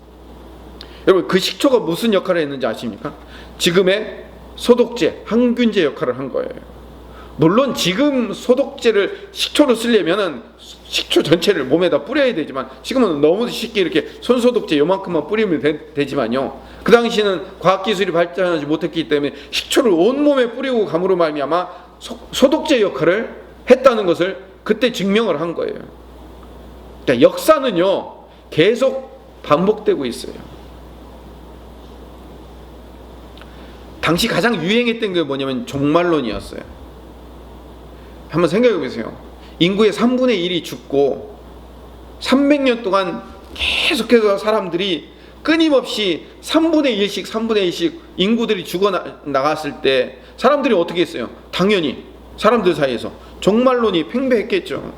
여러분, 그 식초가 무슨 역할을 했는지 아십니까? 지금의 소독제, 항균제 역할을 한 거예요. 물론 지금 소독제를 식초로 쓰려면은 식초 전체를 몸에다 뿌려야 되지만, 지금은 너무 쉽게 이렇게 손소독제 요만큼만 뿌리면 되지만요, 그 당시에는 과학기술이 발전하지 못했기 때문에 식초를 온몸에 뿌리고 감으로 말미암아 소독제 역할을 했다는 것을 그때 증명을 한 거예요. 그러니까 역사는요 계속 반복되고 있어요. 당시 가장 유행했던 게 뭐냐면 종말론이었어요. 한번 생각해 보세요. 인구의 3분의 1이 죽고 300년 동안 계속해서 사람들이 끊임없이 3분의 1씩 인구들이 죽어나갔을 때 사람들이 어떻게 했어요? 당연히 사람들 사이에서 종말론이 팽배했겠죠.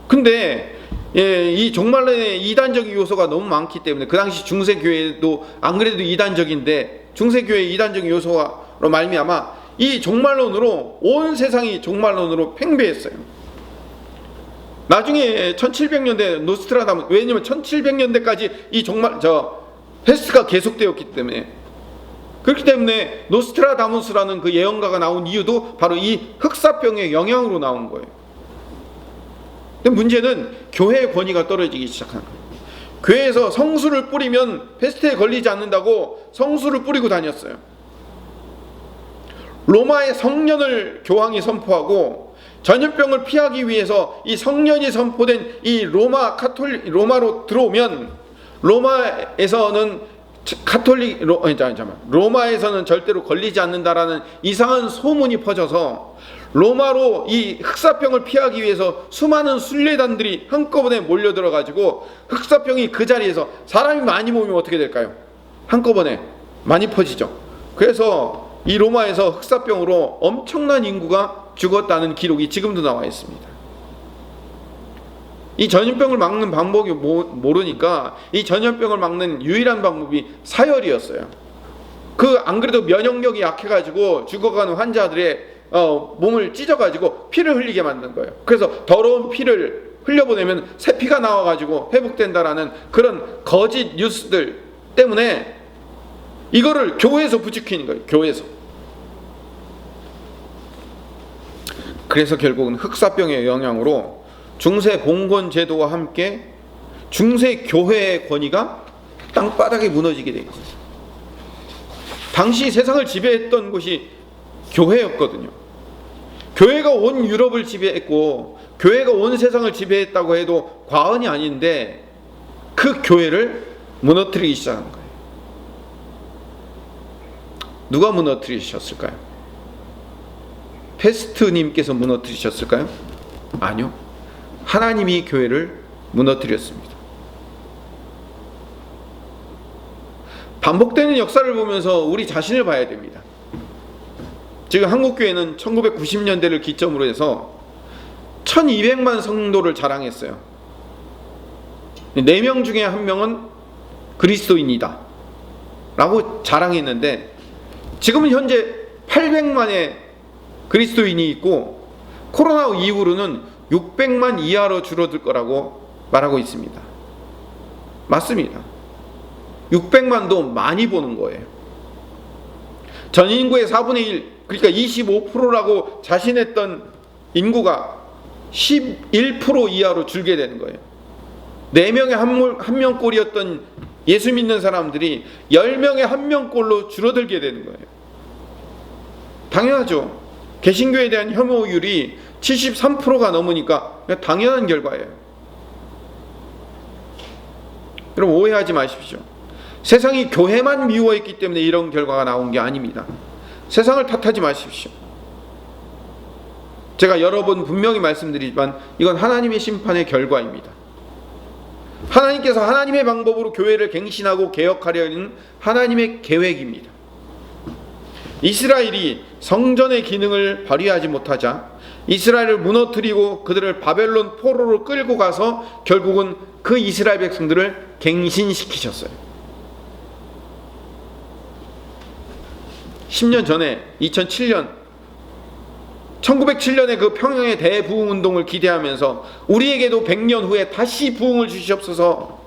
근데 이 종말론의 이단적 요소가 너무 많기 때문에, 그 당시 중세교회도 안 그래도 이단적인데 중세교회의 이단적 요소로 말미암아 이 종말론으로 온 세상이 종말론으로 팽배했어요. 나중에 1700년대 노스트라다무스, 왜냐면 1700년대까지 이 패스트가 계속되었기 때문에, 그렇기 때문에 노스트라다무스라는 그 예언가가 나온 이유도 바로 이 흑사병의 영향으로 나온 거예요. 근데 문제는 교회의 권위가 떨어지기 시작하는 거예요. 교회에서 성수를 뿌리면 패스트에 걸리지 않는다고 성수를 뿌리고 다녔어요. 로마의 성년을 교황이 선포하고, 전염병을 피하기 위해서 이 성년이 선포된 이 로마로 들어오면 로마에서는 절대로 걸리지 않는다라는 이상한 소문이 퍼져서, 로마로 이 흑사병을 피하기 위해서 수많은 순례단들이 한꺼번에 몰려들어 가지고, 흑사병이 그 자리에서 사람이 많이 모이면 어떻게 될까요? 한꺼번에 많이 퍼지죠. 그래서 이 로마에서 흑사병으로 엄청난 인구가 죽었다는 기록이 지금도 나와 있습니다. 이 전염병을 막는 방법이 모르니까 이 전염병을 막는 유일한 방법이 사열이었어요. 안 그래도 면역력이 약해가지고 죽어가는 환자들의 몸을 찢어가지고 피를 흘리게 만든 거예요. 그래서 더러운 피를 흘려보내면 새 피가 나와가지고 회복된다라는 그런 거짓 뉴스들 때문에 이거를 교회에서 부추기는 거예요. 교회에서. 그래서 결국은 흑사병의 영향으로 중세 봉건 제도와 함께 중세 교회의 권위가 땅바닥에 무너지게 되어 있어요. 당시 세상을 지배했던 곳이 교회였거든요. 교회가 온 유럽을 지배했고 교회가 온 세상을 지배했다고 해도 과언이 아닌데 그 교회를 무너뜨리기 시작한 거예요. 누가 무너뜨리셨을까요? 페스트님께서 무너뜨리셨을까요? 아니요. 하나님이 교회를 무너뜨렸습니다. 반복되는 역사를 보면서 우리 자신을 봐야 됩니다. 지금 한국교회는 1990년대를 기점으로 해서 1200만 성도를 자랑했어요. 4명 중에 1명은 그리스도인이다 라고 자랑했는데 지금은 현재 800만의 그리스도인이 있고 코로나 이후로는 600만 이하로 줄어들 거라고 말하고 있습니다. 맞습니다. 600만도 많이 보는 거예요. 전 인구의 4분의 1, 그러니까 25%라고 자신했던 인구가 11% 이하로 줄게 되는 거예요. 4명에 한 명꼴이었던 예수 믿는 사람들이 10명에 1명꼴로 줄어들게 되는 거예요. 당연하죠. 개신교에 대한 혐오율이 73%가 넘으니까 당연한 결과예요. 여러분 오해하지 마십시오. 세상이 교회만 미워했기 때문에 이런 결과가 나온 게 아닙니다. 세상을 탓하지 마십시오. 제가 여러 번 분명히 말씀드리지만 이건 하나님의 심판의 결과입니다. 하나님께서 하나님의 방법으로 교회를 갱신하고 개혁하려는 하나님의 계획입니다. 이스라엘이 성전의 기능을 발휘하지 못하자 이스라엘을 무너뜨리고 그들을 바벨론 포로로 끌고 가서 결국은 그 이스라엘 백성들을 갱신시키셨어요. 10년 전에 1907년에 그 평양의 대부흥운동을 기대하면서 우리에게도 100년 후에 다시 부흥을 주시옵소서,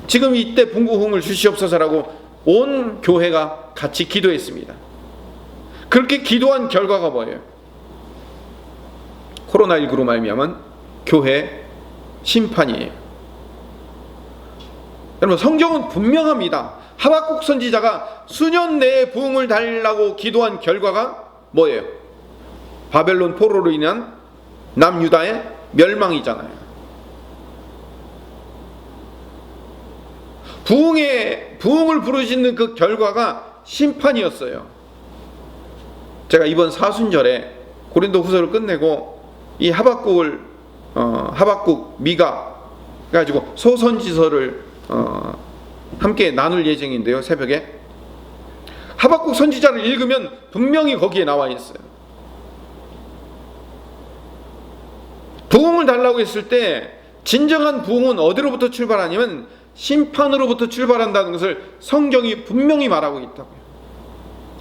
지금 이때 부흥을 주시옵소서라고 온 교회가 같이 기도했습니다. 그렇게 기도한 결과가 뭐예요? 코로나19로 말미암은 교회 심판이에요. 여러분 성경은 분명합니다. 하박국 선지자가 수년 내에 부흥을 달라고 기도한 결과가 뭐예요? 바벨론 포로로 인한 남유다의 멸망이잖아요. 부흥을 부르시는 그 결과가 심판이었어요. 제가 이번 사순절에 고린도 후서를 끝내고 이 하박국 미가 가지고 소선지서를 함께 나눌 예정인데요. 새벽에 하박국 선지자를 읽으면 분명히 거기에 나와 있어요. 부흥을 달라고 했을 때 진정한 부흥은 어디로부터 출발하냐면 심판으로부터 출발한다는 것을 성경이 분명히 말하고 있다고요.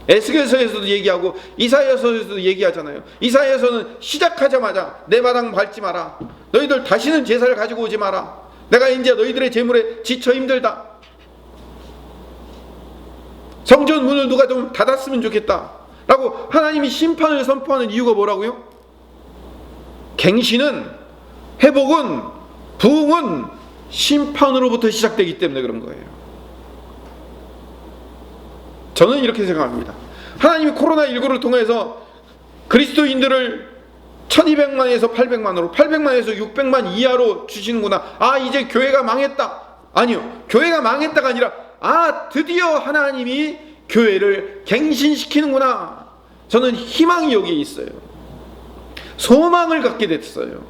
에스겔서에서도 얘기하고 이사야서에서도 얘기하잖아요. 이사야서는 시작하자마자 내 마당 밟지 마라, 너희들 다시는 제사를 가지고 오지 마라, 내가 이제 너희들의 재물에 지쳐 힘들다, 성전 문을 누가 좀 닫았으면 좋겠다 라고 하나님이 심판을 선포하는 이유가 뭐라고요? 갱신은, 회복은, 부흥은 심판으로부터 시작되기 때문에 그런 거예요. 저는 이렇게 생각합니다. 하나님이 코로나19를 통해서 그리스도인들을 1200만에서 800만으로 800만에서 600만 이하로 주시는구나. 아 이제 교회가 망했다. 아니요, 교회가 망했다가 아니라 아 드디어 하나님이 교회를 갱신시키는구나. 저는 희망이 여기에 있어요. 소망을 갖게 됐어요.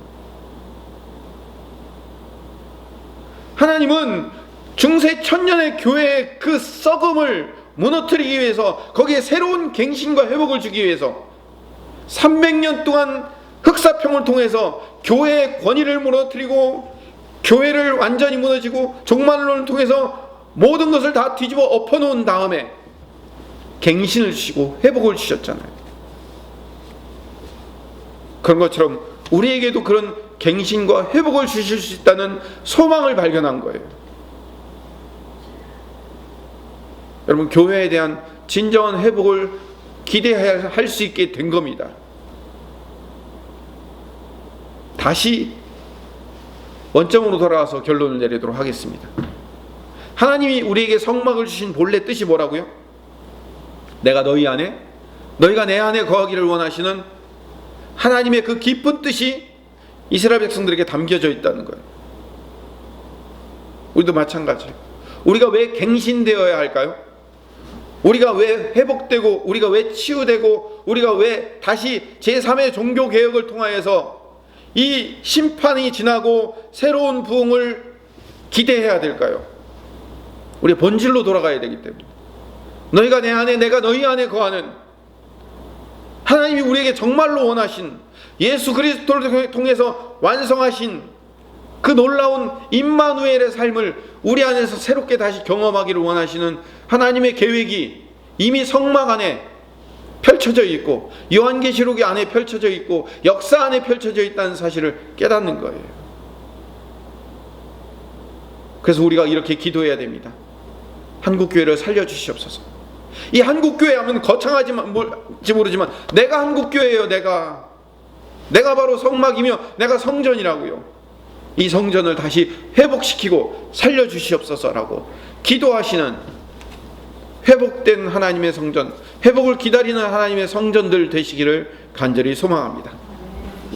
하나님은 중세 천년의 교회의 그 썩음을 무너뜨리기 위해서, 거기에 새로운 갱신과 회복을 주기 위해서 300년 동안 흑사평을 통해서 교회의 권위를 무너뜨리고 교회를 완전히 무너지고 종말론을 통해서 모든 것을 다 뒤집어 엎어놓은 다음에 갱신을 주시고 회복을 주셨잖아요. 그런 것처럼 우리에게도 그런 갱신과 회복을 주실 수 있다는 소망을 발견한 거예요. 여러분, 교회에 대한 진정한 회복을 기대할 수 있게 된 겁니다. 다시 원점으로 돌아와서 결론을 내리도록 하겠습니다. 하나님이 우리에게 성막을 주신 본래 뜻이 뭐라고요? 내가 너희 안에, 너희가 내 안에 거하기를 원하시는 하나님의 그 깊은 뜻이 이스라엘 백성들에게 담겨져 있다는 거예요. 우리도 마찬가지예요. 우리가 왜 갱신되어야 할까요? 우리가 왜 회복되고, 우리가 왜 치유되고, 우리가 왜 다시 제3의 종교개혁을 통하여서 이 심판이 지나고 새로운 부흥을 기대해야 될까요? 우리 본질로 돌아가야 되기 때문에. 너희가 내 안에, 내가 너희 안에 거하는 하나님이 우리에게 정말로 원하신 예수 그리스도를 통해서 완성하신 그 놀라운 임마누엘의 삶을 우리 안에서 새롭게 다시 경험하기를 원하시는 하나님의 계획이 이미 성막 안에 펼쳐져 있고, 요한계시록 안에 펼쳐져 있고, 역사 안에 펼쳐져 있다는 사실을 깨닫는 거예요. 그래서 우리가 이렇게 기도해야 됩니다. 한국교회를 살려주시옵소서. 이 한국교회 하면 거창하지 모르지만 내가 한국교회예요. 내가 바로 성막이며 내가 성전이라고요. 이 성전을 다시 회복시키고 살려주시옵소서라고 기도하시는 회복된 하나님의 성전, 회복을 기다리는 하나님의 성전들 되시기를 간절히 소망합니다.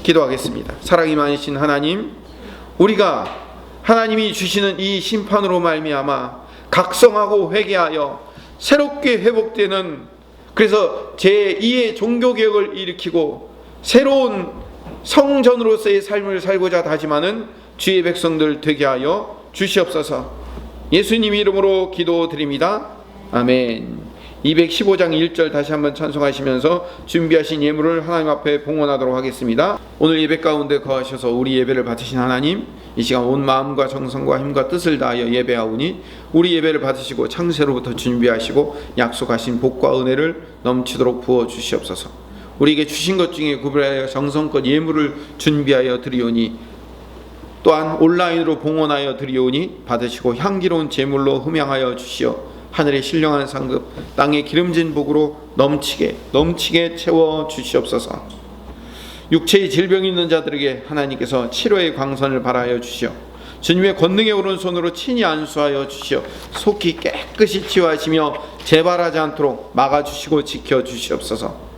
기도하겠습니다. 사랑이 많으신 하나님, 우리가 하나님이 주시는 이 심판으로 말미암아 각성하고 회개하여 새롭게 회복되는, 그래서 제2의 종교개혁을 일으키고 새로운 성전으로서의 삶을 살고자 다짐하는 주의 백성들 되게 하여 주시옵소서. 예수님 이름으로 기도드립니다. 아멘. 215장 1절 다시 한번 찬송하시면서 준비하신 예물을 하나님 앞에 봉헌하도록 하겠습니다. 오늘 예배 가운데 거하셔서 우리 예배를 받으신 하나님, 이 시간 온 마음과 정성과 힘과 뜻을 다하여 예배하오니 우리 예배를 받으시고 창세로부터 준비하시고 약속하신 복과 은혜를 넘치도록 부어 주시옵소서. 우리에게 주신 것 중에 구별하여 정성껏 예물을 준비하여 드리오니, 또한 온라인으로 봉헌하여 드리오니 받으시고 향기로운 제물로 흠양하여 주시어 하늘의 신령한 상급, 땅의 기름진 복으로 넘치게 채워 주시옵소서. 육체의 질병이 있는 자들에게 하나님께서 치료의 광선을 발하여 주시어 주님의 권능의 오른손으로 친히 안수하여 주시어 속히 깨끗이 치유하시며 재발하지 않도록 막아주시고 지켜주시옵소서.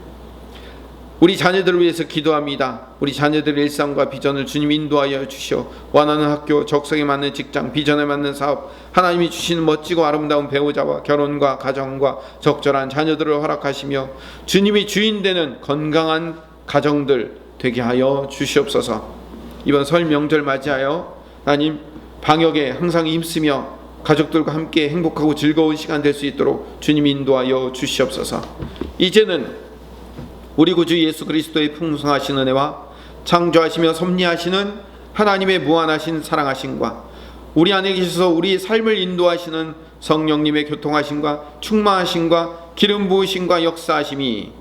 우리 자녀들을 위해서 기도합니다. 우리 자녀들의 일상과 비전을 주님 인도하여 주시어 원하는 학교, 적성에 맞는 직장, 비전에 맞는 사업, 하나님이 주시는 멋지고 아름다운 배우자와 결혼과 가정과 적절한 자녀들을 허락하시며 주님이 주인 되는 건강한 가정들 되게 하여 주시옵소서. 이번 설 명절 맞이하여 하나님 방역에 항상 힘쓰며 가족들과 함께 행복하고 즐거운 시간 될 수 있도록 주님 인도하여 주시옵소서. 이제는 우리 구주 예수 그리스도의 풍성하신 은혜와 창조하시며 섭리하시는 하나님의 무한하신 사랑하심과 우리 안에 계셔서 우리 삶을 인도하시는 성령님의 교통하심과 충만하심과 기름 부으심과 역사하심이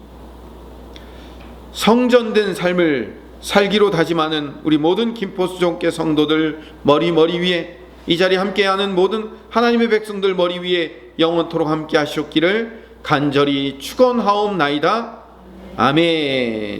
성전된 삶을 살기로 다짐하는 우리 모든 김포수종교 성도들 머리 위에, 이 자리에 함께하는 모든 하나님의 백성들 머리 위에 영원토록 함께 하시옵기를 간절히 축원하옵나이다. 아멘.